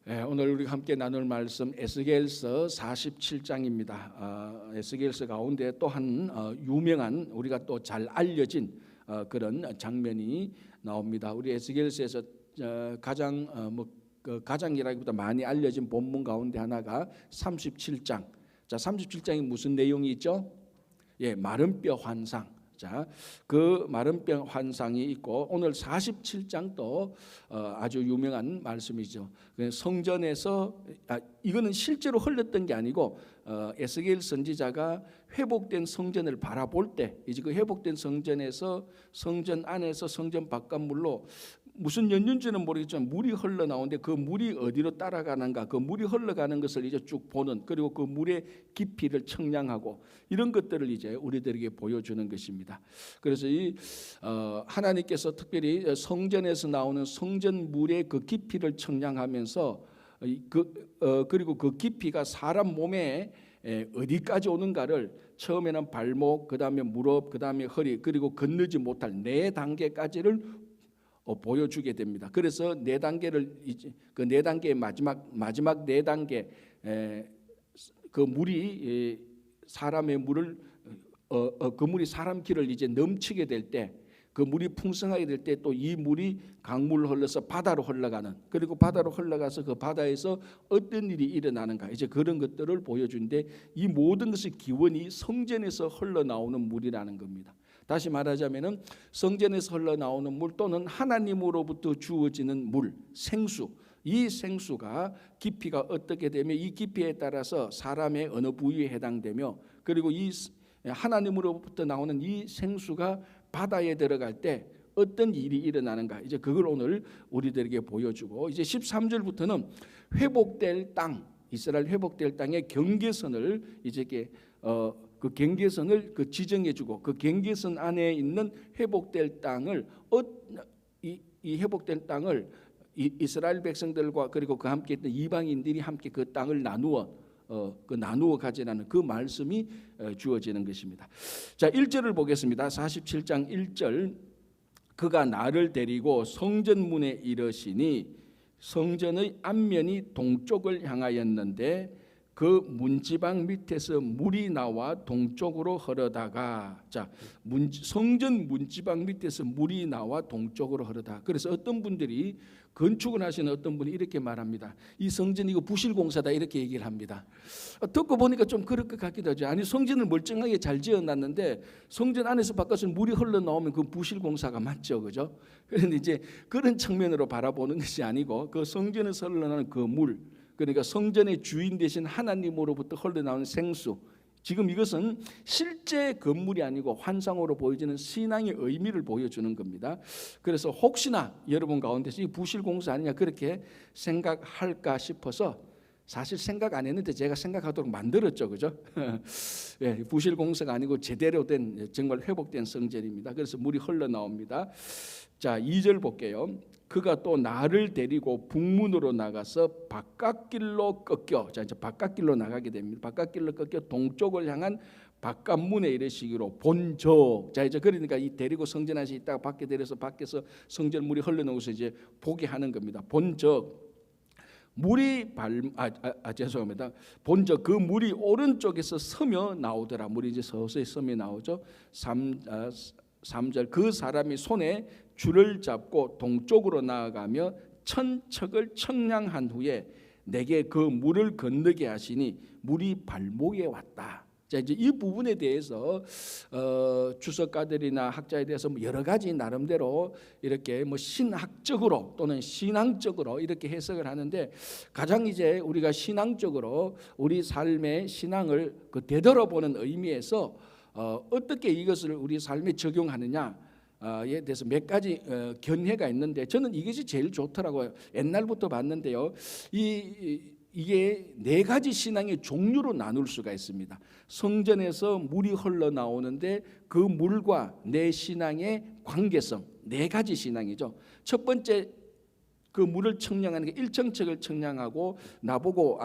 오늘 우리 함께 나눌 말씀 에스겔서 47장입니다. 에스겔서 가운데 또한 유명한 우리가 또 잘 알려진 그런 장면이 나옵니다. 우리 에스겔서에서 가장 가장이라기보다 많이 알려진 본문 가운데 하나가 37장. 자, 37장이 무슨 내용이 있죠? 마른 뼈 환상. 자, 그 마른 뼈 환상이 있고 오늘 47장도 아주 유명한 말씀이죠. 성전에서 이거는 실제로 흘렀던 게 아니고 에스겔 선지자가 회복된 성전을 바라볼 때 이제 그 회복된 성전에서 성전 안에서 성전 바깥물로 무슨 연륜지는 모르겠지만 물이 흘러나오는데 그 물이 어디로 따라가는가, 그 물이 흘러가는 것을 이제 쭉 보는, 그리고 그 물의 깊이를 측량하고 이런 것들을 이제 우리들에게 보여주는 것입니다. 그래서 이 하나님께서 특별히 성전에서 나오는 성전 물의 그 깊이를 측량하면서 그리고 그 깊이가 사람 몸에 어디까지 오는가를 처음에는 발목, 그 다음에 무릎, 그 다음에 허리, 그리고 건너지 못할 4단계까지를 보여주게 됩니다. 그래서 4단계를 그 4단계의 마지막 4단계 그 물이 사람의 물을 그 물이 사람 길을 이제 넘치게 될 때, 그 물이 풍성하게 될 때 또 이 물이 강물로 흘러서 바다로 흘러가는, 그리고 바다로 흘러가서 그 바다에서 어떤 일이 일어나는가, 이제 그런 것들을 보여주는데 이 모든 것의 기원이 성전에서 흘러나오는 물이라는 겁니다. 다시 말하자면은 성전에서 흘러나오는 물 또는 하나님으로부터 주어지는 물, 생수, 이 생수가 깊이가 어떻게 되면 이 깊이에 따라서 사람의 어느 부위에 해당되며, 그리고 이 하나님으로부터 나오는 이 생수가 바다에 들어갈 때 어떤 일이 일어나는가, 이제 그걸 오늘 우리들에게 보여주고, 이제 13절부터는 회복될 땅, 이스라엘 회복될 땅의 경계선을 이제 그 경계선을 지정해주고, 그 경계선 안에 있는 회복될 땅을 이 회복될 땅을 이스라엘 백성들과 그리고 그 함께 있던 이방인들이 함께 그 땅을 나누어 가지라는 그 말씀이 주어지는 것입니다. 자, 1절을 보겠습니다. 47장 1절. 그가 나를 데리고 성전문에 이르시니 성전의 앞면이 동쪽을 향하였는데 그 문지방 밑에서 물이 나와 동쪽으로 흐르다가, 자, 성전 문지방 밑에서 물이 나와 동쪽으로 흐르다. 그래서 어떤 분들이 건축을 하시는 어떤 분이 이렇게 말합니다. 이 성전 이거 부실공사다, 이렇게 얘기를 합니다. 듣고 보니까 좀 그럴 것 같기도 하죠. 아니, 성전을 멀쩡하게 잘 지어놨는데 성전 안에서 바깥으로 물이 흘러나오면 그 부실공사가 맞죠, 그죠? 그런데 이제 그런 측면으로 바라보는 것이 아니고 그 성전에서 흘러나오는 그 물, 그러니까 성전의 주인 되신 하나님으로부터 흘러나오는 생수, 지금 이것은 실제 건물이 아니고 환상으로 보여지는 신앙의 의미를 보여주는 겁니다. 그래서 혹시나 여러분 가운데서 이 부실공사 아니냐 그렇게 생각할까 싶어서, 사실 생각 안 했는데 제가 생각하도록 만들었죠, 그죠? 부실공사가 아니고 제대로 된 정말 회복된 성전입니다. 그래서 물이 흘러나옵니다. 자, 2절 볼게요. 그가 또 나를 데리고 북문으로 나가서 바깥길로 꺾여, 자, 이제 바깥길로 나가게 됩니다. 바깥길로 꺾여 동쪽을 향한 바깥문에 이르시기로 본적. 자, 이제 그러니까 이 데리고 성전 안에 있다가 밖에 데려서 밖에서 성전 물이 흘러나오서 이제 보게 하는 겁니다. 본적. 물이 죄송합니다. 본적 그 물이 오른쪽에서 서며 나오더라. 물이 이제 서서히 서며 나오죠. 3절. 그 사람이 손에 줄을 잡고 동쪽으로 나아가며 천척을 청량한 후에 내게 그 물을 건너게 하시니 물이 발목에 왔다. 자, 이제 이 부분에 대해서 주석가들이나 학자에 대해서 여러 가지 나름대로 이렇게 신학적으로 또는 신앙적으로 이렇게 해석을 하는데, 가장 이제 우리가 신앙적으로 우리 삶의 신앙을 되돌아보는 의미에서 어떻게 이것을 우리 삶에 적용하느냐에 대해서 몇 가지 견해가 있는데, 저는 이것이 제일 좋더라고요. 옛날부터 봤는데요. 이게 4가지 신앙의 종류로 나눌 수가 있습니다. 성전에서 물이 흘러나오는데 그 물과 내 신앙의 관계성, 4가지 신앙이죠. 첫 번째, 그 물을 청량하는 게 일정척을 청량하고 나보고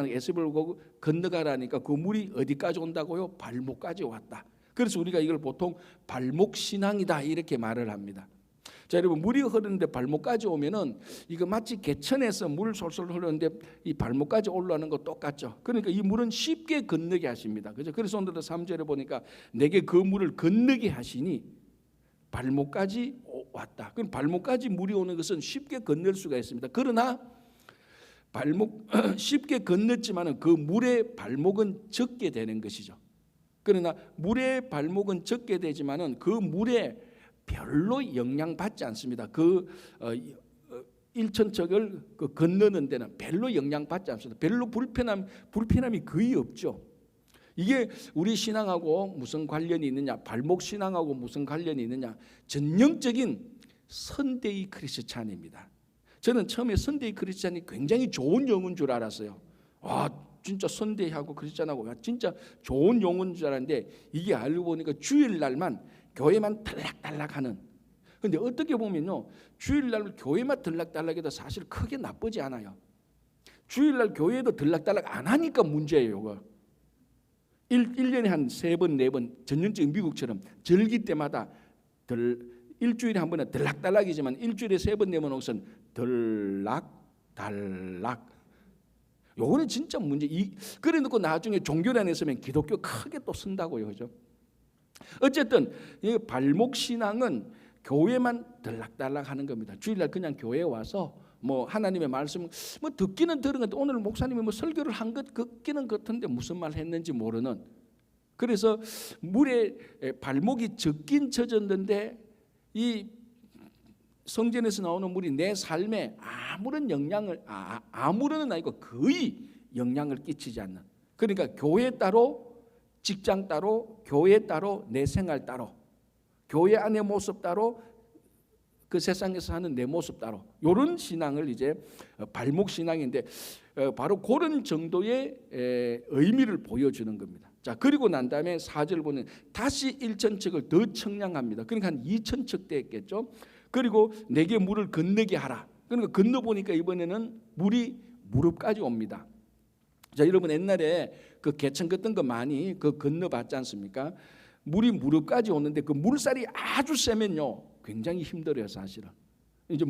에스겔을 보고 건너가라니까 그 물이 어디까지 온다고요? 발목까지 왔다. 그래서 우리가 이걸 보통 발목 신앙이다 이렇게 말을 합니다. 자, 여러분, 물이 흐르는데 발목까지 오면은 이거 마치 개천에서 물 솔솔 흐르는데 이 발목까지 올라오는 거 똑같죠. 그러니까 이 물은 쉽게 건너게 하십니다. 그죠? 그래서 오늘도 3절에 보니까 내게 그 물을 건너게 하시니 발목까지 왔다. 그럼 발목까지 물이 오는 것은 쉽게 건널 수가 있습니다. 그러나 발목 쉽게 건넜지만은 그 물의 발목은 적게 되는 것이죠. 그러나 물의 발목은 적게 되지만은 그 물에 별로 영향받지 않습니다. 그 1천척을 건너는 데는 별로 영향받지 않습니다. 별로 불편함이 거의 없죠. 이게 우리 신앙하고 무슨 관련이 있느냐? 발목 신앙하고 무슨 관련이 있느냐? 전형적인 선대위 크리스찬입니다. 저는 처음에 선대위 크리스찬이 굉장히 좋은 용어인 줄 알았어요. 와, 진짜 선대위하고 크리스찬하고 진짜 좋은 용어인 줄 알았는데 이게 알고 보니까 주일날만 교회만 들락달락하는. 그런데 어떻게 보면요, 주일날 교회만 들락달락해도 사실 크게 나쁘지 않아요. 주일날 교회도 들락달락 안 하니까 문제예요. 이거 1년에 한 3번 4번 전형적인 미국처럼 절기 때마다 일주일에 한 번은 들락달락이지만 일주일에 3번 4번 오선 들락달락. 요거는 진짜 문제. 그래 놓고 나중에 종교란에 서면 기독교 크게 또 쓴다고요. 그죠? 어쨌든 이 발목 신앙은 교회만 들락달락 하는 겁니다. 주일날 그냥 교회에 와서 뭐 하나님의 말씀 뭐 듣기는 들은 건데 오늘 목사님이 뭐 설교를 한 것 같기는 같은데 무슨 말 했는지 모르는. 그래서 물에 발목이 젖긴 젖었는데 이 성전에서 나오는 물이 내 삶에 아무런 영향을 아무런은 아니고 거의 영향을 끼치지 않는. 그러니까 교회 따로 직장 따로 교회 따로 내 생활 따로 교회 안의 모습 따로 그 세상에서 하는 내 모습 따로 이런 신앙을 이제 발목 신앙인데 바로 그런 정도의 의미를 보여주는 겁니다. 자, 그리고 난 다음에 4절 보면 다시 1천척을 더 청량합니다. 그러니까 한 2천척 됐겠죠. 그리고 내게 물을 건너게 하라. 그러니까 건너보니까 이번에는 물이 무릎까지 옵니다. 자, 여러분 옛날에 그 개천 같은 거 많이 그 건너봤지 않습니까? 물이 무릎까지 오는데 그 물살이 아주 세면요 굉장히 힘들어요 사실은. 이제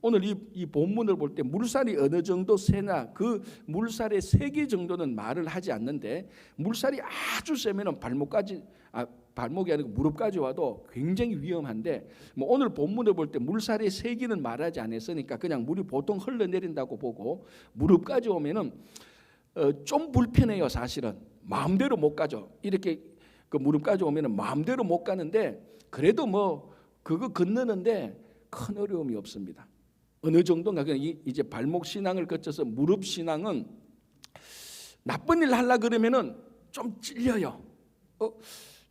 오늘 이 본문을 볼 때 물살이 어느 정도 세나 그 물살의 세기 정도는 말을 하지 않는데 물살이 아주 세면은 발목이 아니고 무릎까지 와도 굉장히 위험한데 뭐 오늘 본문을 볼 때 물살의 세기는 말하지 않았으니까 그냥 물이 보통 흘러내린다고 보고 무릎까지 오면은 좀 불편해요 사실은. 마음대로 못 가죠. 이렇게 그 무릎까지 오면은 마음대로 못 가는데 그래도 뭐 그거 건너는데 큰 어려움이 없습니다. 어느 정도인가 이제 발목 신앙을 거쳐서 무릎 신앙은 나쁜 일 하려 그러면은 좀 찔려요.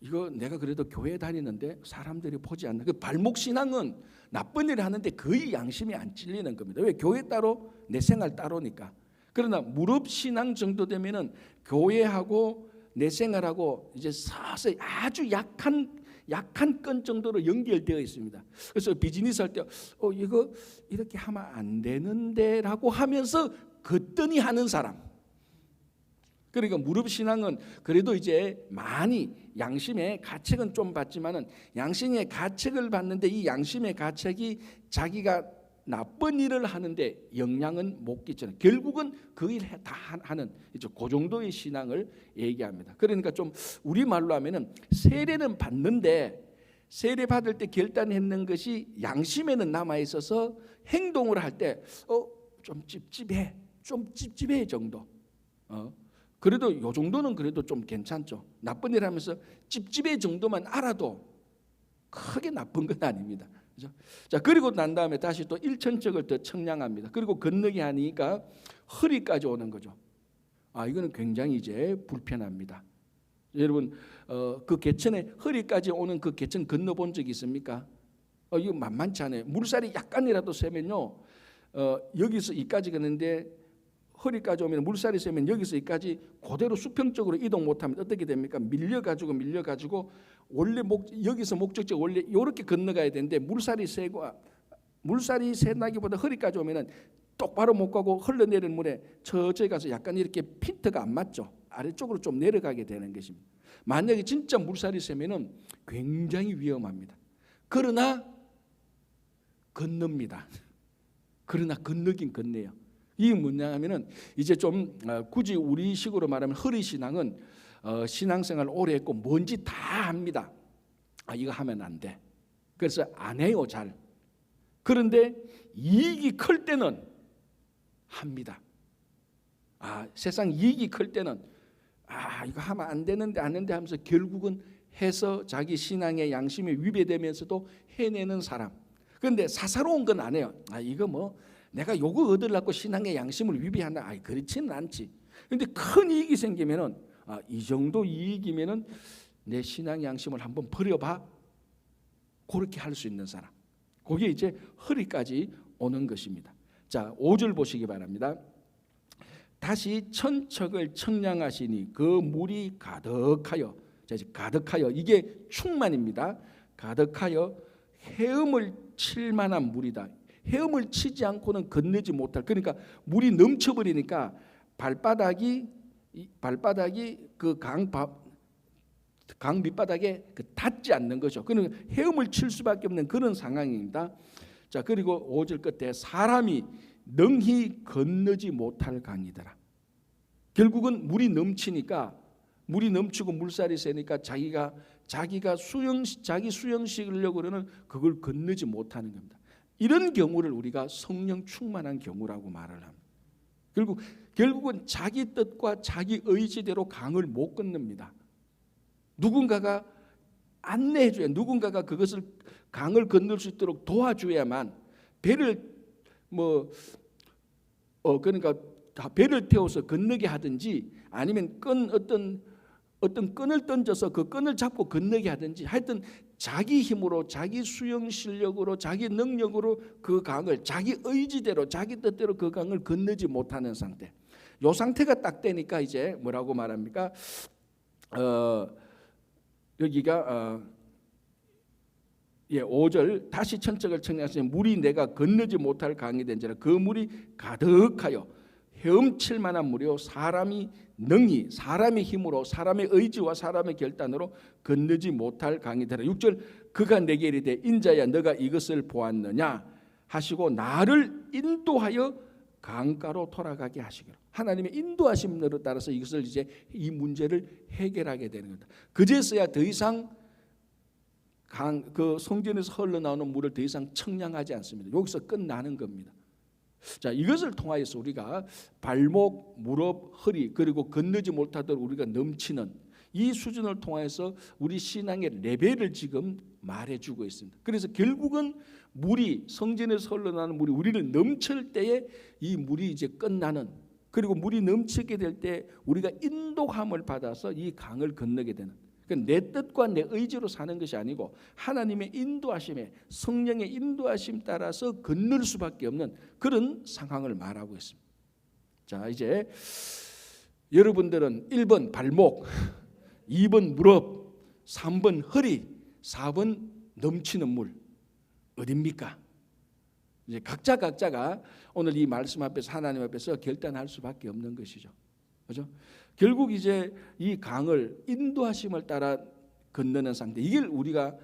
이거 내가 그래도 교회 다니는데 사람들이 보지 않나. 그 발목 신앙은 나쁜 일을 하는데 거의 양심이 안 찔리는 겁니다. 왜? 교회 따로 내 생활 따로니까. 그러나 무릎 신앙 정도 되면은 교회하고 내 생활하고 이제 서서히 아주 약한 건 정도로 연결되어 있습니다. 그래서 비즈니스 할 때 이거 이렇게 하면 안 되는데라고 하면서 거뜬히 하는 사람. 그러니까 무릎 신앙은 그래도 이제 많이 양심의 가책은 좀 받지만은 양심의 가책을 받는데 이 양심의 가책이 자기가 나쁜 일을 하는데 영향은 못 끼치는. 결국은 그 일 다 하는 이제 그 정도의 신앙을 얘기합니다. 그러니까 좀 우리 말로 하면은 세례는 받는데 세례 받을 때 결단했는 것이 양심에는 남아 있어서 행동을 할 때 좀 찝찝해 정도. 그래도 요 정도는 그래도 좀 괜찮죠. 나쁜 일 하면서 찝찝해 정도만 알아도 크게 나쁜 건 아닙니다. 그렇죠? 자, 그리고 난 다음에 다시 또 1천척을 더 청량합니다. 그리고 건너게 하니까 허리까지 오는 거죠. 이거는 굉장히 이제 불편합니다. 여러분 그 개천에 허리까지 오는 그 개천 건너본 적 있습니까? 이거 만만치 않아요. 물살이 약간이라도 세면요 여기서 이까지 가는데 허리까지 오면 물살이 세면 여기서 이까지 그대로 수평적으로 이동 못하면 어떻게 됩니까? 밀려가지고 원래 여기서 목적지 원래 이렇게 건너가야 되는데 물살이 세나기보다 허리까지 오면은 똑바로 못 가고 흘러내리는 물에 저쪽에 가서 약간 이렇게 핀트가 안 맞죠. 아래쪽으로 좀 내려가게 되는 것입니다. 만약에 진짜 물살이 세면은 굉장히 위험합니다. 그러나 건넙니다. 그러나 건너긴 건네요. 이게 뭐냐면은 이제 좀 굳이 우리식으로 말하면 허리신앙은 신앙생활 오래 했고 뭔지 다 합니다. 이거 하면 안 돼. 그래서 안 해요, 잘. 그런데 이익이 클 때는 합니다. 세상 이익이 클 때는 이거 하면 안 되는데 하면서 결국은 해서 자기 신앙의 양심에 위배되면서도 해내는 사람. 그런데 사사로운 건 안 해요. 이거 뭐 내가 요거 얻으려고 신앙의 양심을 위배한다. 그렇지는 않지. 그런데 큰 이익이 생기면은 이 정도 이익이면은 내 신앙 양심을 한번 버려봐. 그렇게 할 수 있는 사람. 그게 이제 허리까지 오는 것입니다. 자, 5절 보시기 바랍니다. 다시 천척을 청량하시니 그 물이 가득하여, 가득하여, 이게 충만입니다. 가득하여 헤엄을 칠 만한 물이다. 헤엄을 치지 않고는 건너지 못할, 그러니까 물이 넘쳐버리니까 발바닥이 그 강 밑바닥에 닿지 않는 거죠. 그러니까 헤엄을 칠 수밖에 없는 그런 상황입니다. 자, 그리고 5절 끝에 사람이 능히 건너지 못할 강이더라. 결국은 물이 넘치니까, 물이 넘치고 물살이 세니까 자기가 자기 수영시키려고 그러는 그걸 건너지 못하는 겁니다. 이런 경우를 우리가 성령 충만한 경우라고 말을 합니다. 결국은 자기 뜻과 자기 의지대로 강을 못 건넙니다. 누군가가 안내해줘야, 누군가가 그것을 강을 건널 수 있도록 도와줘야만 배를 그러니까 배를 태워서 건너게 하든지 아니면 어떤 끈을 던져서 그 끈을 잡고 건너게 하든지, 하여튼 자기 힘으로, 자기 수영 실력으로, 자기 능력으로 그 강을 자기 의지대로, 자기 뜻대로 그 강을 건너지 못하는 상태. 요 상태가 딱 되니까 이제 뭐라고 말합니까? 여기가 5절 다시 천척을 청량하시니 물이 내가 건너지 못할 강이 된지라. 그 물이 가득하여 헤엄칠 만한 물이요 사람이 능히, 사람의 힘으로, 사람의 의지와 사람의 결단으로 건너지 못할 강이 되라. 6절 그가 내게 이르되 인자야 너가 이것을 보았느냐 하시고 나를 인도하여 강가로 돌아가게 하시기로. 하나님의 인도하심으로 따라서 이것을 이제 이 문제를 해결하게 되는 겁니다. 그제서야 더 이상 그 성전에서 흘러나오는 물을 더 이상 청량하지 않습니다. 여기서 끝나는 겁니다. 자, 이것을 통하여서 우리가 발목, 무릎, 허리, 그리고 건너지 못하도록 우리가 넘치는 이 수준을 통해서 우리 신앙의 레벨을 지금 말해주고 있습니다. 그래서 결국은 물이, 성전에서 흘러나오는 물이 우리를 넘칠 때에 이 물이 이제 끝나는, 그리고 물이 넘치게 될 때 우리가 인도함을 받아서 이 강을 건너게 되는, 그러니까 내 뜻과 내 의지로 사는 것이 아니고 하나님의 인도하심에, 성령의 인도하심 따라서 건널 수밖에 없는 그런 상황을 말하고 있습니다. 자, 이제 여러분들은 1번 발목, 2번 무릎, 3번 허리, 4번 넘치는 물 어딥니까? 이제 각자가 오늘 이 말씀 앞에서, 하나님 앞에서 결단할 수밖에 없는 것이죠. 그렇죠? 결국 이제 이 강을 인도하심을 따라 건너는 상태, 이걸 우리가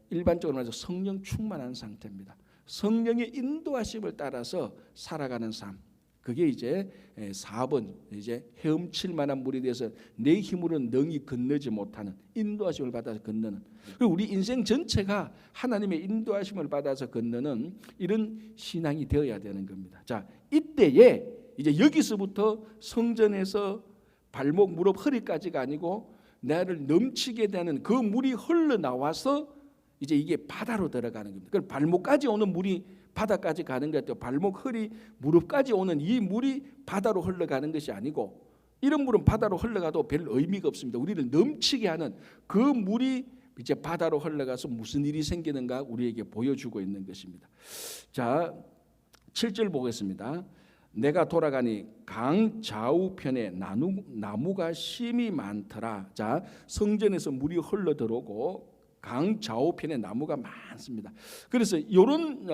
일반적으로 말해서 성령 충만한 상태입니다. 성령의 인도하심을 따라서 살아가는 삶, 그게 이제 4번 이제 헤엄칠 만한 물에 대해서 내 힘으로는 능히 건너지 못하는 인도하심을 받아서 건너는, 그리고 우리 인생 전체가 하나님의 인도하심을 받아서 건너는 이런 신앙이 되어야 되는 겁니다. 자, 이때에 이제 여기서부터 성전에서 발목, 무릎, 허리까지가 아니고 나를 넘치게 되는 그 물이 흘러나와서 이제 이게 바다로 들어가는 겁니다. 그럼 발목까지 오는 물이 바다까지 가는 것 같아요. 발목, 허리, 무릎까지 오는 이 물이 바다로 흘러가는 것이 아니고, 이런 물은 바다로 흘러가도 별 의미가 없습니다. 우리를 넘치게 하는 그 물이 이제 바다로 흘러가서 무슨 일이 생기는가 우리에게 보여주고 있는 것입니다. 자, 7절 보겠습니다. 내가 돌아가니 강 좌우편에 나무가 심이 많더라. 자, 성전에서 물이 흘러 들어오고 강 좌우편에 나무가 많습니다. 그래서 이런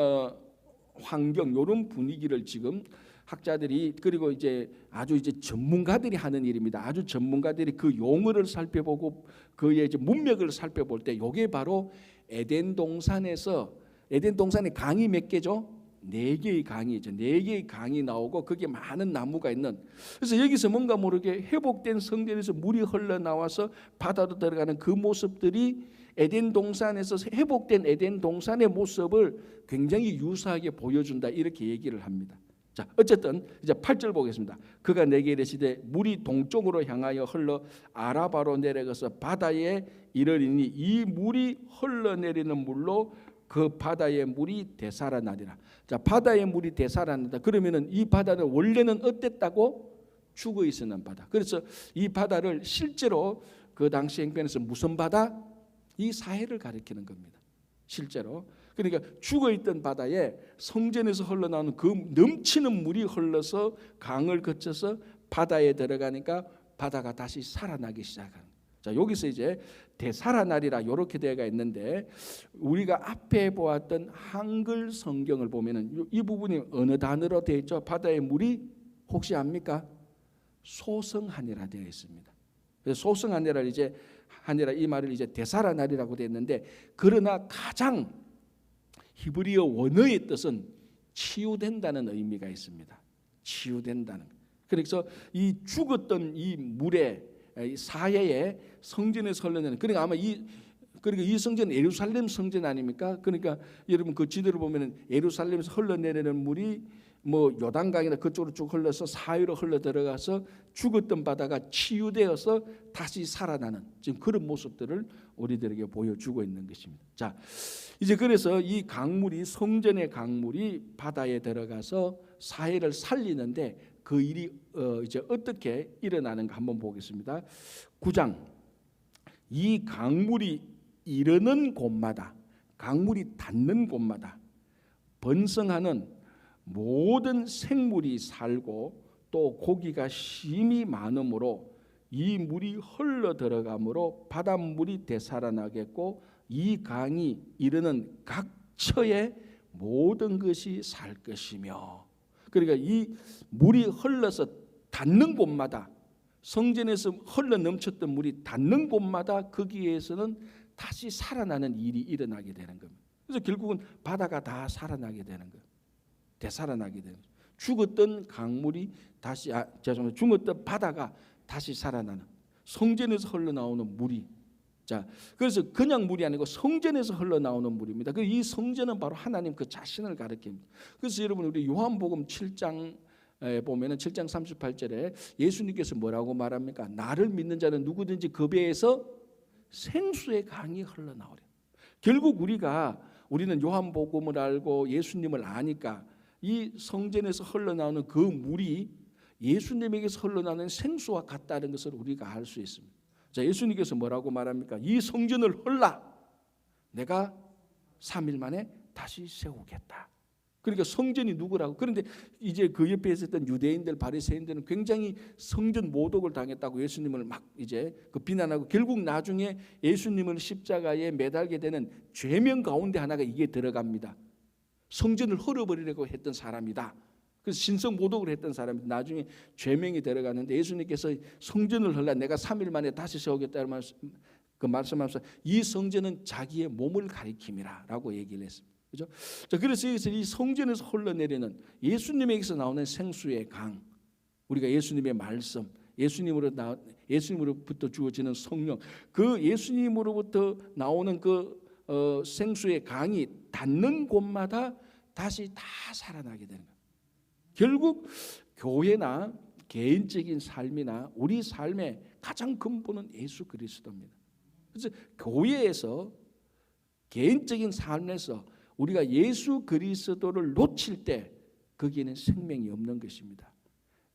환경, 이런 분위기를 지금 학자들이, 그리고 이제 아주 이제 전문가들이 하는 일입니다. 아주 전문가들이 그 용어를 살펴보고 그의 이제 문맥을 살펴볼 때, 이게 바로 에덴 동산에서 에덴 동산에 강이 몇 개죠? 4개의 강이죠. 4개의 강이 나오고 거기에 많은 나무가 있는. 그래서 여기서 뭔가 모르게 회복된 성전에서 물이 흘러나와서 바다로 들어가는 그 모습들이 에덴 동산에서 회복된 에덴 동산의 모습을 굉장히 유사하게 보여준다, 이렇게 얘기를 합니다. 자, 어쨌든 이제 8절 보겠습니다. 그가 내게 이르시되 물이 동쪽으로 향하여 흘러 아라바로 내려가서 바다에 이르리니 이 물이 흘러내리는 물로 그 바다의 물이 되살아나리라. 자, 바다의 물이 되살아난다. 그러면은 이 바다는 원래는 어땠다고? 죽어 있었는 바다. 그래서 이 바다를 실제로 그 당시 행편에서 무슨 바다? 이 사해를 가리키는 겁니다. 실제로. 그러니까 죽어 있던 바다에 성전에서 흘러나오는 그 넘치는 물이 흘러서 강을 거쳐서 바다에 들어가니까 바다가 다시 살아나기 시작하는. 자, 여기서 이제 되살아나리라 이렇게 되어가 있는데, 우리가 앞에 보았던 한글 성경을 보면은 이 부분이 어느 단어로 되어 있죠? 바다의 물이 혹시 압니까? 소성하니라 되어 있습니다. 그래서 소성하니라 이제 하니라 이 말을 이제 되살아나리라고 되어 있는데, 그러나 가장 히브리어 원어의 뜻은 치유된다는 의미가 있습니다. 치유된다는. 그래서 이 죽었던 이 물에 사해에 성전에서 흘러내는, 그러니까 아마 이 성전은 예루살렘 성전 아닙니까? 그러니까 여러분 그 지도를 보면은 예루살렘에서 흘러내리는 물이 뭐 요단강이나 그쪽으로 쭉 흘러서 사해로 흘러 들어가서 죽었던 바다가 치유되어서 다시 살아나는 지금 그런 모습들을 우리들에게 보여주고 있는 것입니다. 자, 이제 그래서 이 강물이, 성전의 강물이 바다에 들어가서 사해를 살리는데 그 일이 이제 어떻게 일어나는가 한번 보겠습니다. 9장. 이 강물이 이르는 곳마다, 강물이 닿는 곳마다 번성하는 모든 생물이 살고 또 고기가 심히 많으므로 이 물이 흘러 들어가므로 바닷물이 되살아나겠고 이 강이 이르는 각 처의 모든 것이 살 것이며. 그러니까 이 물이 흘러서 닿는 곳마다, 성전에서 흘러 넘쳤던 물이 닿는 곳마다 거기에서는 다시 살아나는 일이 일어나게 되는 겁니다. 그래서 결국은 바다가 다 살아나게 되는 거예요. 되살아나게 되는 거예요. 죽었던 강물이 다시 죽었던 바다가 다시 살아나는, 성전에서 흘러나오는 물이. 자, 그래서 그냥 물이 아니고 성전에서 흘러나오는 물입니다. 이 성전은 바로 하나님 그 자신을 가리킵니다. 그래서 여러분 우리 요한복음 7장 보면은 7장 38절에 예수님께서 뭐라고 말합니까? 나를 믿는 자는 누구든지 그 배에서 생수의 강이 흘러나오려. 결국 우리는 요한복음을 알고 예수님을 아니까 이 성전에서 흘러나오는 그 물이 예수님에게서 흘러나오는 생수와 같다는 것을 우리가 알 수 있습니다. 자, 예수님께서 뭐라고 말합니까? 이 성전을 헐라 내가 3일 만에 다시 세우겠다. 그러니까 성전이 누구라고? 그런데 이제 그 옆에 있었던 유대인들, 바리새인들은 굉장히 성전 모독을 당했다고 예수님을 막 이제 그 비난하고, 결국 나중에 예수님을 십자가에 매달게 되는 죄명 가운데 하나가 이게 들어갑니다. 성전을 헐어버리려고 했던 사람이다. 그래서 신성 모독을 했던 사람이 나중에 죄명이 들어가는데, 예수님께서 성전을 헐라 내가 3일 만에 다시 세우겠다는 말씀하면서 이 성전은 자기의 몸을 가리킴이라라고 얘기를 했습니다. 그죠? 자, 그래서 여기서 이 성전에서 흘러내리는 예수님에게서 나오는 생수의 강, 우리가 예수님의 말씀, 예수님으로부터 주어지는 성령, 그 예수님으로부터 나오는 그 생수의 강이 닿는 곳마다 다시 다 살아나게 되는 거예요. 결국 교회나 개인적인 삶이나 우리 삶의 가장 근본은 예수 그리스도입니다. 그래서 교회에서, 개인적인 삶에서 우리가 예수 그리스도를 놓칠 때 거기에는 생명이 없는 것입니다.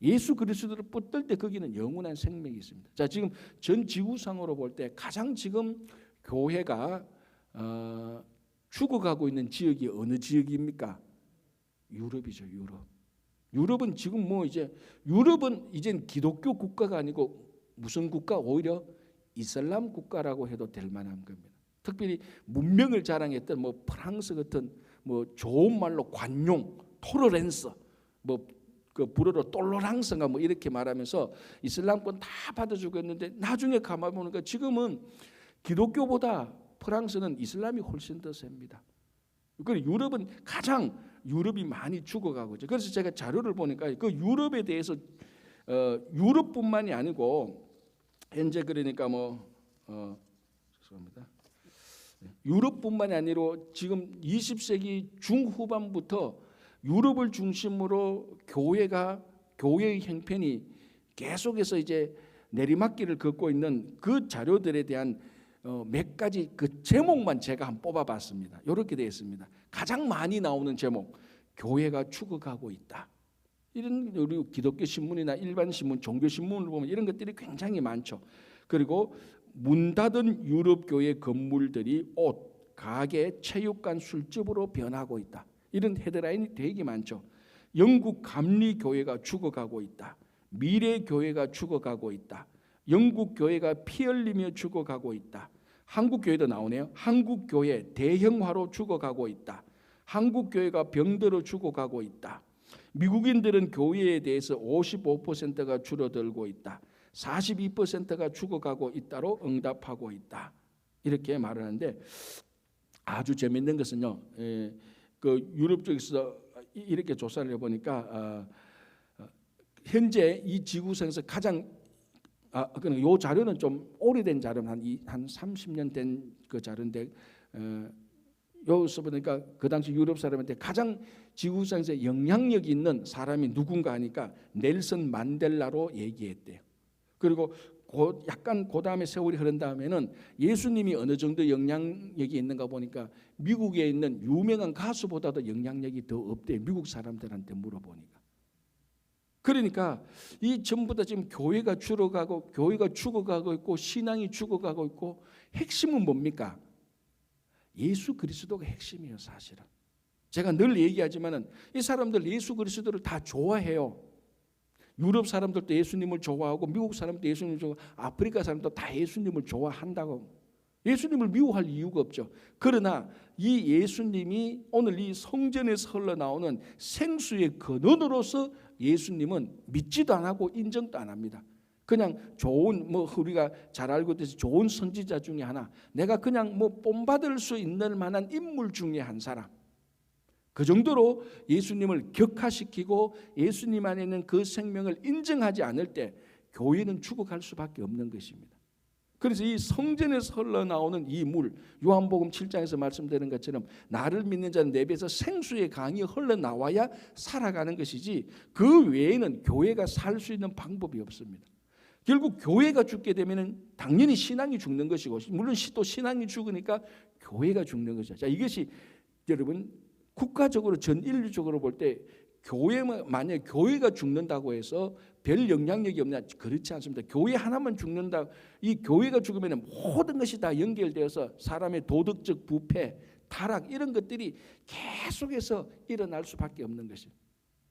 예수 그리스도를 붙들 때 거기는 영원한 생명이 있습니다. 자, 지금 전 지구상으로 볼 때 가장 지금 교회가 죽어가고 있는 지역이 어느 지역입니까? 유럽이죠, 유럽. 유럽은 지금 유럽은 이젠 기독교 국가가 아니고 무슨 국가? 오히려 이슬람 국가라고 해도 될 만한 겁니다. 특별히 문명을 자랑했던 프랑스 같은 좋은 말로 관용, 토러렌스, 그 불어로 똘로랑스가 이렇게 말하면서 이슬람권 다 받아주고 있는데, 나중에 가만 보니까 지금은 기독교보다 프랑스는 이슬람이 훨씬 더 셉니다. 그리고 유럽은 가장 유럽이 많이 죽어가고 있죠. 그래서 제가 자료를 보니까 그 유럽에 대해서 유럽뿐만이 아니고 현재 그러니까 죄송합니다. 유럽뿐만이 아니라 지금 20세기 중후반부터 유럽을 중심으로 교회의 형편이 계속해서 이제 내리막길을 걷고 있는 그 자료들에 대한 몇 가지 그 제목만 제가 한번 뽑아봤습니다. 이렇게 되어 있습니다. 가장 많이 나오는 제목, 교회가 죽어가고 있다. 이런 우리 기독교 신문이나 일반 신문, 종교 신문을 보면 이런 것들이 굉장히 많죠. 그리고 문 닫은 유럽 교회 건물들이 옷, 가게, 체육관, 술집으로 변하고 있다. 이런 헤드라인이 되게 많죠. 영국 감리 교회가 죽어가고 있다. 미래 교회가 죽어가고 있다. 영국 교회가 피 흘리며 죽어가고 있다. 한국 교회도 나오네요. 한국 교회 대형화로 죽어가고 있다. 한국 교회가 병들어 죽어가고 있다. 미국인들은 교회에 대해서 55%가 줄어들고 있다. 42%가 죽어가고 있다로 응답하고 있다. 이렇게 말을 하는데 아주 재밌는 것은요. 그 유럽 쪽에서 이렇게 조사를 해보니까 현재 이 지구상에서 가장 요 자료는 좀 오래된 자료는 한 30년 된 그 자료인데 여기서 보니까 그 당시 유럽 사람한테 가장 지구상에서 영향력 있는 사람이 누군가 하니까 넬슨 만델라로 얘기했대요. 그리고 약간 그 다음에 세월이 흐른 다음에는 예수님이 어느 정도 영향력이 있는가 보니까 미국에 있는 유명한 가수보다도 영향력이 더 없대요. 미국 사람들한테 물어보니까. 그러니까 이 전부 다 지금 교회가 줄어가고 교회가 죽어가고 있고 신앙이 죽어가고 있고 핵심은 뭡니까? 예수 그리스도가 핵심이에요. 사실은 제가 늘 얘기하지만은 이 사람들 예수 그리스도를 다 좋아해요. 유럽 사람들도 예수님을 좋아하고 미국 사람도 예수님을 좋아하고 아프리카 사람도 다 예수님을 좋아한다고. 예수님을 미워할 이유가 없죠. 그러나 이 예수님이 오늘 이 성전에서 흘러나오는 생수의 근원으로서 예수님은 믿지도 안 하고 인정도 안 합니다. 그냥 좋은 우리가 잘 알고 있듯이 좋은 선지자 중에 하나, 내가 그냥 본받을 수 있는 만한 인물 중에 한 사람. 그 정도로 예수님을 격하시키고 예수님 안에 있는 그 생명을 인정하지 않을 때 교회는 죽어갈 수밖에 없는 것입니다. 그래서 이 성전에서 흘러나오는 이 물, 요한복음 7장에서 말씀드린 것처럼 나를 믿는 자는 내 배에서 생수의 강이 흘러나와야 살아가는 것이지 그 외에는 교회가 살 수 있는 방법이 없습니다. 결국 교회가 죽게 되면 당연히 신앙이 죽는 것이고, 물론 또 신앙이 죽으니까 교회가 죽는 것이죠. 자, 이것이 여러분 국가적으로 전 인류적으로 볼 때 만약 교회가 죽는다고 해서 별 영향력이 없냐? 그렇지 않습니다. 교회 하나만 죽는다. 이 교회가 죽으면 모든 것이 다 연결되어서 사람의 도덕적 부패, 타락 이런 것들이 계속해서 일어날 수밖에 없는 것입니다.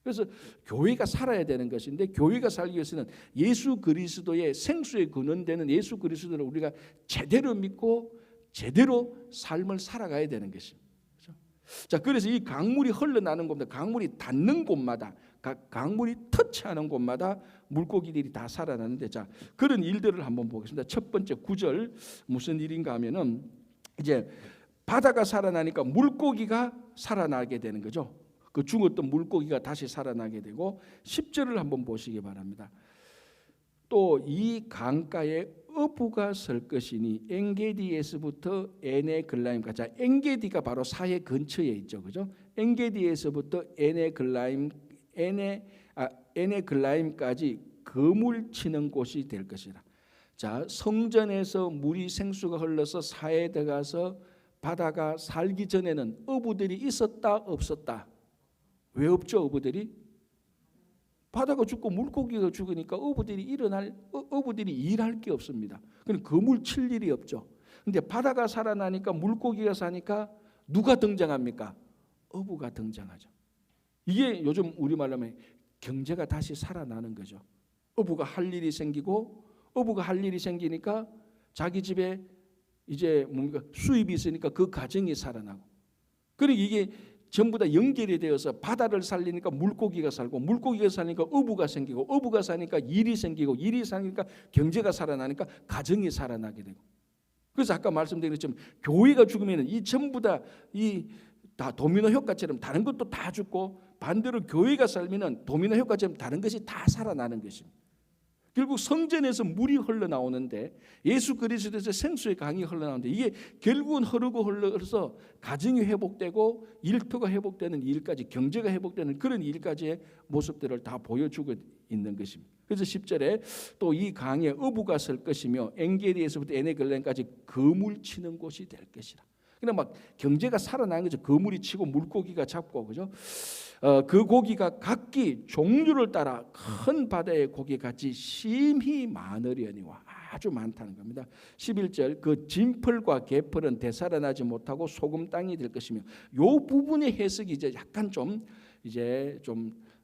그래서 교회가 살아야 되는 것인데 교회가 살기 위해서는 예수 그리스도의 생수의 근원되는 예수 그리스도를 우리가 제대로 믿고 제대로 삶을 살아가야 되는 것입니다. 자, 그래서 이 강물이 흘러나는 곳마다, 강물이 닿는 곳마다, 강물이 터치하는 곳마다 물고기들이 다 살아나는데, 자, 그런 일들을 한번 보겠습니다. 첫 번째 9절 무슨 일인가 하면은 이제 바다가 살아나니까 물고기가 살아나게 되는 거죠. 그 죽었던 물고기가 다시 살아나게 되고 10절을 한번 보시기 바랍니다. 또 이 강가에 어부가 설 것이니 엔게디에서부터 에네글라임까지. 자, 엔게디가 바로 사해 근처에 있죠, 그죠? 엔게디에서부터 에네글라임까지 그물 치는 곳이 될 것이라. 자, 성전에서 물이 생수가 흘러서 사해에 들어가서 바다가 살기 전에는 어부들이 있었다 없었다? 왜 없죠, 어부들이? 바다가 죽고 물고기가 죽으니까 어부들이 일할 게 없습니다. 그럼 그물 칠 일이 없죠. 근데 바다가 살아나니까 물고기가 사니까 누가 등장합니까? 어부가 등장하죠. 이게 요즘 우리말로 하면 경제가 다시 살아나는 거죠. 어부가 할 일이 생기고, 어부가 할 일이 생기니까 자기 집에 이제 뭡니까? 수입이 있으니까 그 가정이 살아나고. 그리고 이게 전부 다 연결이 되어서 바다를 살리니까 물고기가 살고, 물고기가 살니까 어부가 생기고, 어부가 사니까 일이 생기고, 일이 사니까 경제가 살아나니까 가정이 살아나게 되고. 그래서 아까 말씀드린 것처럼 교회가 죽으면 이 전부 다 이 다 도미노 효과처럼 다른 것도 다 죽고, 반대로 교회가 살면은 도미노 효과처럼 다른 것이 다 살아나는 것입니다. 결국 성전에서 물이 흘러나오는데, 예수 그리스도에서 생수의 강이 흘러나오는데, 이게 결국은 흐르고 흘러서 가정이 회복되고 일터가 회복되는 일까지, 경제가 회복되는 그런 일까지의 모습들을 다 보여주고 있는 것입니다. 그래서 10절에 또 이 강에 어부가 설 것이며 엥게리에서부터 에네글렌까지 그물 치는 곳이 될 것이라. 그냥 막 경제가 살아나는 거죠. 그물이 치고 물고기가 잡고, 그죠? 그 고기가 각기 종류를 따라 큰 바다의 고기 같이 심히 많으려니와, 아주 많다는 겁니다. 11절, 그 진펄과 개펄은 되살아나지 못하고 소금 땅이 될 것이며, 요 부분의 해석이 이제 약간 좀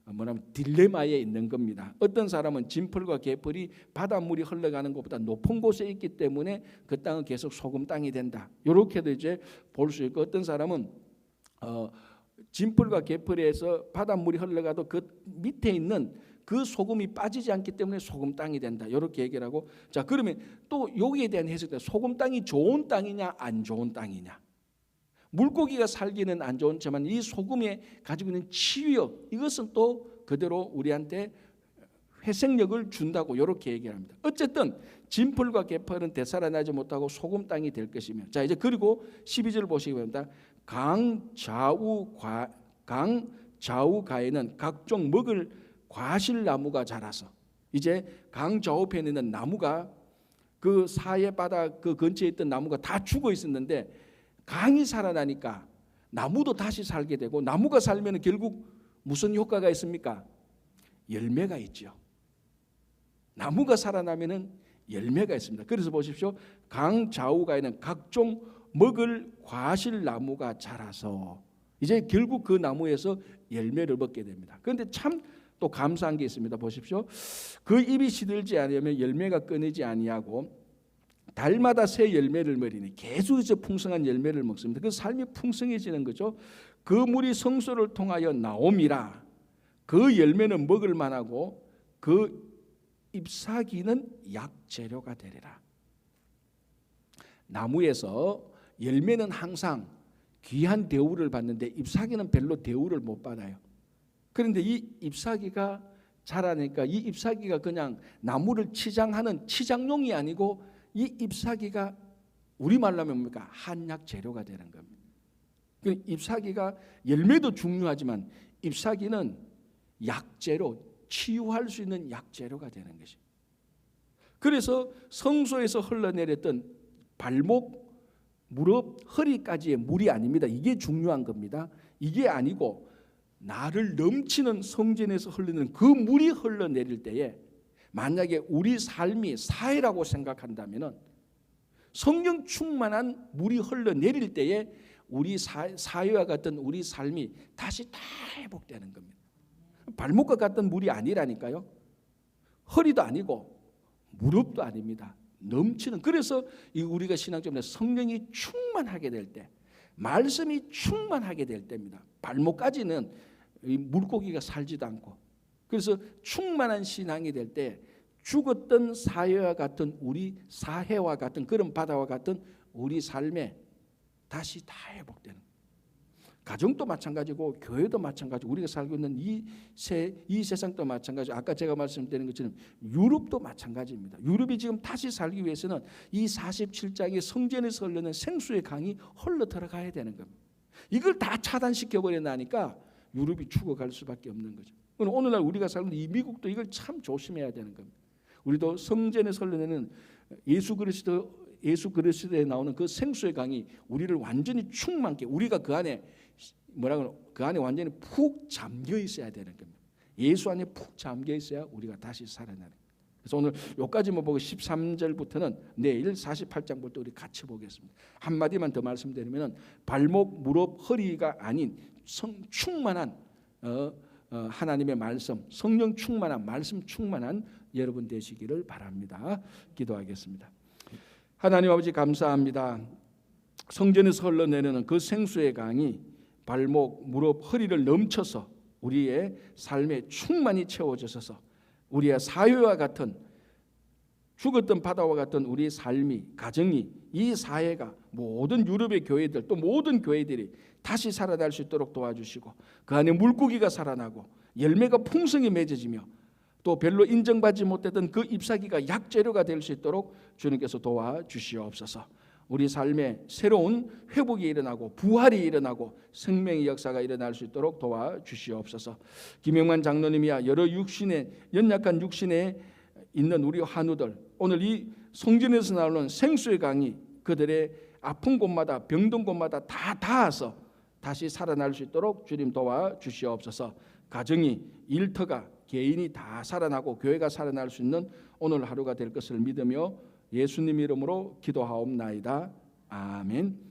뭐냐면 딜레마에 있는 겁니다. 어떤 사람은 진펄과 개펄이 바닷물이 흘러가는 것보다 높은 곳에 있기 때문에 그 땅은 계속 소금 땅이 된다, 이렇게도 이제 볼 수 있고, 어떤 사람은 진펄과 개펄에서 바닷물이 흘러가도 그 밑에 있는 그 소금이 빠지지 않기 때문에 소금 땅이 된다, 이렇게 얘기를 하고, 자 그러면 또 여기에 대한 해석은 소금 땅이 좋은 땅이냐 안 좋은 땅이냐, 물고기가 살기는 안 좋지만 이 소금에 가지고 있는 치유력, 이것은 또 그대로 우리한테 회생력을 준다고 이렇게 얘기합니다. 어쨌든 진펄과 개펄은 되살아나지 못하고 소금 땅이 될 것이며, 자 이제 그리고 12절 보시기 바랍니다. 강 좌우가에는 각종 먹을 과실나무가 자라서, 이제 강 좌우편에 있는 나무가, 그 사해 바다 그 근처에 있던 나무가 다 죽어 있었는데 강이 살아나니까 나무도 다시 살게 되고, 나무가 살면 결국 무슨 효과가 있습니까? 열매가 있죠. 나무가 살아나면은 열매가 있습니다. 그래서 보십시오. 강 좌우가에는 각종 먹을 과실나무가 자라서, 이제 결국 그 나무에서 열매를 먹게 됩니다. 그런데 참 또 감사한 게 있습니다. 보십시오. 그 잎이 시들지 않으면 열매가 끊이지 아니하고 달마다 새 열매를 먹이니, 계속해서 풍성한 열매를 먹습니다. 그 삶이 풍성해지는 거죠. 그 물이 성소를 통하여 나옴이라. 그 열매는 먹을 만하고 그 잎사귀는 약재료가 되리라. 나무에서 열매는 항상 귀한 대우를 받는데 잎사귀는 별로 대우를 못 받아요. 그런데 이 잎사귀가 자라니까, 이 잎사귀가 그냥 나무를 치장하는 치장용이 아니고, 이 잎사귀가 우리말로 하면 뭡니까? 한약 재료가 되는 겁니다. 그 잎사귀가, 열매도 중요하지만 잎사귀는 약재로, 치유할 수 있는 약재료가 되는 것입니다. 그래서 성소에서 흘러내렸던 발목, 무릎, 허리까지의 물이 아닙니다. 이게 중요한 겁니다. 이게 아니고 나를 넘치는 성전에서 흘러내리는 그 물이 흘러내릴 때에, 만약에 우리 삶이 사회라고 생각한다면 성령 충만한 물이 흘러내릴 때에 우리 사회와 같은 우리 삶이 다시 다 회복되는 겁니다. 발목과 같은 물이 아니라니까요. 허리도 아니고 무릎도 아닙니다. 넘치는. 그래서 우리가 신앙적으로 성령이 충만하게 될 때, 말씀이 충만하게 될 때입니다. 발목까지는 이 물고기가 살지도 않고. 그래서 충만한 신앙이 될 때 죽었던 사회와 같은 그런 바다와 같은 우리 삶에 다시 다 회복되는. 가정도 마찬가지고 교회도 마찬가지고 우리가 살고 있는 이 세상도 마찬가지고, 아까 제가 말씀드린 것처럼 유럽도 마찬가지입니다. 유럽이 지금 다시 살기 위해서는 이 47장의 성전에서 흘러는 생수의 강이 흘러 들어가야 되는 겁니다. 이걸 다 차단시켜버려나니까 유럽이 죽어갈 수밖에 없는 거죠. 오늘날 우리가 살고 있는 이 미국도 이걸 참 조심해야 되는 겁니다. 우리도 성전에서 흘러내는 예수 그리스도에 나오는 그 생수의 강이 우리를 완전히 충만케, 우리가 그 안에 그 안에 완전히 푹 잠겨 있어야 되는 겁니다. 예수 안에 푹 잠겨 있어야 우리가 다시 살아나는 겁니다. 그래서 오늘 여기까지만 보고 13절부터는 내일 48장 볼 때 우리 같이 보겠습니다. 한마디만 더 말씀드리면, 발목, 무릎, 허리가 아닌 충만한 하나님의 말씀, 성령 충만한, 말씀 충만한 여러분 되시기를 바랍니다. 기도하겠습니다. 하나님 아버지 감사합니다. 성전에서 흘러내리는 그 생수의 강이 발목, 무릎, 허리를 넘쳐서 우리의 삶에 충만히 채워져서 우리의 사회와 같은 죽었던 바다와 같은 우리 삶이, 가정이, 이 사회가, 모든 유럽의 교회들, 또 모든 교회들이 다시 살아날 수 있도록 도와주시고, 그 안에 물고기가 살아나고 열매가 풍성히 맺어지며 또 별로 인정받지 못했던 그 잎사귀가 약재료가 될 수 있도록 주님께서 도와주시옵소서. 우리 삶에 새로운 회복이 일어나고 부활이 일어나고 생명의 역사가 일어날 수 있도록 도와주시옵소서. 김영만 장로님이야 여러 육신에, 연약한 육신에 있는 우리 환우들, 오늘 이 성전에서 나오는 생수의 강이 그들의 아픈 곳마다, 병든 곳마다 다 닿아서 다시 살아날 수 있도록 주님 도와주시옵소서. 가정이, 일터가, 개인이 다 살아나고 교회가 살아날 수 있는 오늘 하루가 될 것을 믿으며 예수님 이름으로 기도하옵나이다. 아멘.